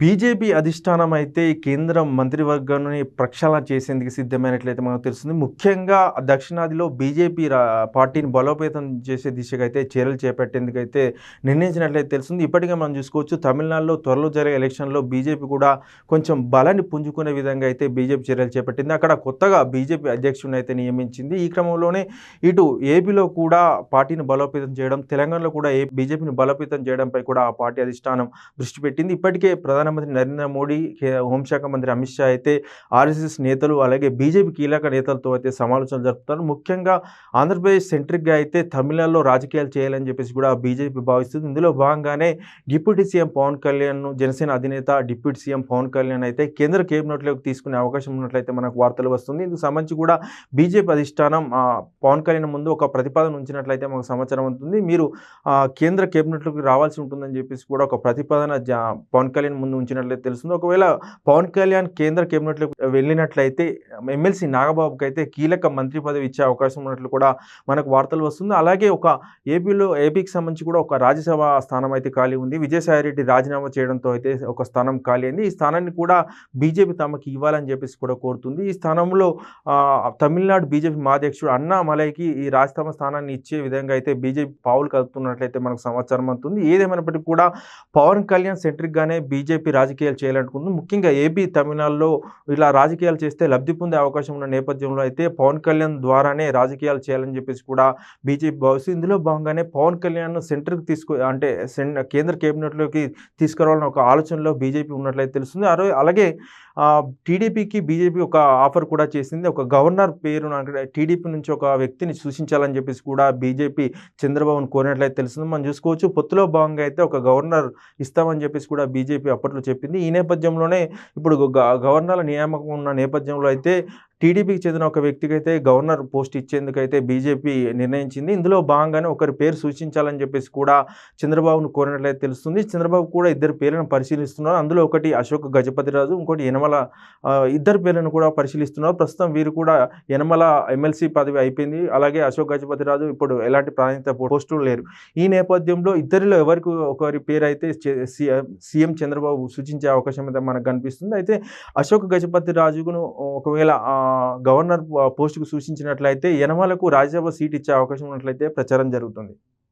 BJP అధిష్టానం అయితే కేంద్ర మంత్రివర్గాన్ని ప్రక్షాళన చేసేందుకు సిద్ధమైనట్లయితే మనకు తెలుస్తుంది. ముఖ్యంగా దక్షిణాదిలో బీజేపీ పార్టీని బలోపేతం చేసే దిశగా అయితే చర్యలు చేపట్టేందుకైతే నిర్ణయించినట్లయితే తెలుస్తుంది. ఇప్పటికే మనం చూసుకోవచ్చు, తమిళనాడులో త్వరలో జరిగే ఎలక్షన్లో బీజేపీ కూడా కొంచెం బలాన్ని పుంజుకునే విధంగా అయితే బీజేపీ చర్యలు చేపట్టింది. అక్కడ కొత్తగా బీజేపీ అధ్యక్షుడిని అయితే నియమించింది. ఈ క్రమంలోనే ఇటు ఏపీలో కూడా పార్టీని బలోపేతం చేయడం, తెలంగాణలో కూడా బీజేపీని బలోపేతం చేయడంపై కూడా ఆ పార్టీ అధిష్టానం దృష్టి పెట్టింది. ఇప్పటికే ప్రధానమంత్రి నరేంద్ర మోడీ, హోంశాఖ మంత్రి అమిత్ షా అయితే ఆర్ఎస్ఎస్ నేతలు, అలాగే బీజేపీ కీలక నేతలతో అయితే సమాలోచనలు జరుపుతారు. ముఖ్యంగా ఆంధ్రప్రదేశ్ సెంట్రిక్గా అయితే తమిళనాడులో రాజకీయాలు చేయాలని చెప్పేసి కూడా బీజేపీ భావిస్తుంది. ఇందులో భాగంగానే డిప్యూటీ సీఎం పవన్ కళ్యాణ్, జనసేన అధినేత డిప్యూటీ సీఎం పవన్ కళ్యాణ్ అయితే కేంద్ర కేబినెట్లోకి తీసుకునే అవకాశం ఉన్నట్లయితే మనకు వార్తలు వస్తుంది. ఇందుకు సంబంధించి కూడా బీజేపీ అధిష్టానం పవన్ కళ్యాణ్ ముందు ఒక ప్రతిపాదన ఉంచినట్లయితే మనకు సమాచారం ఉంటుంది. మీరు కేంద్ర కేబినెట్లోకి రావాల్సి ఉంటుందని చెప్పేసి కూడా ఒక ప్రతిపాదన పవన్ కళ్యాణ్ ముందు ఉంచినట్లయితే తెలుస్తుంది. ఒకవేళ పవన్ కళ్యాణ్ కేంద్ర కేబినెట్లోకి వెళ్ళినట్లయితే ఎమ్మెల్సీ నాగబాబుకి అయితే కీలక మంత్రి పదవి ఇచ్చే అవకాశం ఉన్నట్లు కూడా మనకు వార్తలు వస్తుంది. అలాగే ఒక ఏపీకి సంబంధించి కూడా ఒక రాజ్యసభ స్థానం అయితే ఖాళీ ఉంది. విజయసాయిరెడ్డి రాజీనామా చేయడంతో అయితే ఒక స్థానం ఖాళీ అయింది. ఈ స్థానాన్ని కూడా బీజేపీ తమకి ఇవ్వాలని చెప్పేసి కూడా కోరుతుంది. ఈ స్థానంలో తమిళనాడు బీజేపీ మాధ్యక్షుడు అన్నామలైకి ఈ రాజ్యసభ స్థానాన్ని ఇచ్చే విధంగా అయితే బీజేపీ పావులు కలుపుతున్నట్లయితే మనకు సమాచారం అవుతుంది. ఏదేమైనప్పటికీ కూడా పవన్ కళ్యాణ్ సెంట్రిక్గానే బీజేపీ రాజకీయాలు చేయాలనుకుంది. ముఖ్యంగా ఏపీ, తమిళనాడులో ఇలా రాజకీయాలు చేస్తే లబ్ధి పొందే అవకాశం ఉన్న నేపథ్యంలో అయితే పవన్ కళ్యాణ్ ద్వారానే రాజకీయాలు చేయాలని చెప్పేసి కూడా బీజేపీ భావిస్తుంది. ఇందులో భాగంగానే పవన్ కళ్యాణ్ సెంటర్కి కేంద్ర కేబినెట్లోకి తీసుకురావాలని ఒక ఆలోచనలో బీజేపీ ఉన్నట్లయితే తెలుస్తుంది. అలాగే టీడీపీకి బీజేపీ ఒక ఆఫర్ కూడా చేసింది. ఒక గవర్నర్ పేరును టీడీపీ నుంచి ఒక వ్యక్తిని సూచించాలని చెప్పేసి కూడా బీజేపీ చంద్రబాబును కోరినట్లయితే తెలుస్తుంది. మనం చూసుకోవచ్చు, పొత్తులో భాగంగా అయితే ఒక గవర్నర్ ఇస్తామని చెప్పేసి కూడా బీజేపీ అప్పట్లో చెప్పింది. ఈ నేపథ్యంలోనే ఇప్పుడు గవర్నర్ల నియామకం ఉన్న నేపథ్యంలో అయితే టీడీపీకి చెందిన ఒక వ్యక్తికి అయితే గవర్నర్ పోస్ట్ ఇచ్చేందుకైతే బీజేపీ నిర్ణయించింది. ఇందులో భాగంగానే ఒకరి పేరు సూచించాలని చెప్పేసి కూడా చంద్రబాబును కోరినట్లయితే తెలుస్తుంది. చంద్రబాబు కూడా ఇద్దరు పేర్లను పరిశీలిస్తున్నారు. అందులో ఒకటి అశోక్ గజపతిరాజు, ఇంకోటి యనమల, ఇద్దరు పేర్లను కూడా పరిశీలిస్తున్నారు. ప్రస్తుతం వీరు కూడా యనమల ఎమ్మెల్సీ పదవి అయిపోయింది. అలాగే అశోక్ గజపతిరాజు ఇప్పుడు ఎలాంటి ప్రాధాన్యత పోస్టులు లేరు. ఈ నేపథ్యంలో ఇద్దరిలో ఒకరి పేరు అయితే సీఎం చంద్రబాబు సూచించే అవకాశం అయితే మనకు కనిపిస్తుంది. అయితే అశోక్ గజపతిరాజును ఒకవేళ గవర్నర్ పోస్టుకు సూచించినట్లయితే యనమలకు రాజ్యసభ సీట్ ఇచ్చే అవకాశం ఉన్నట్లయితే ప్రచారం జరుగుతుంది.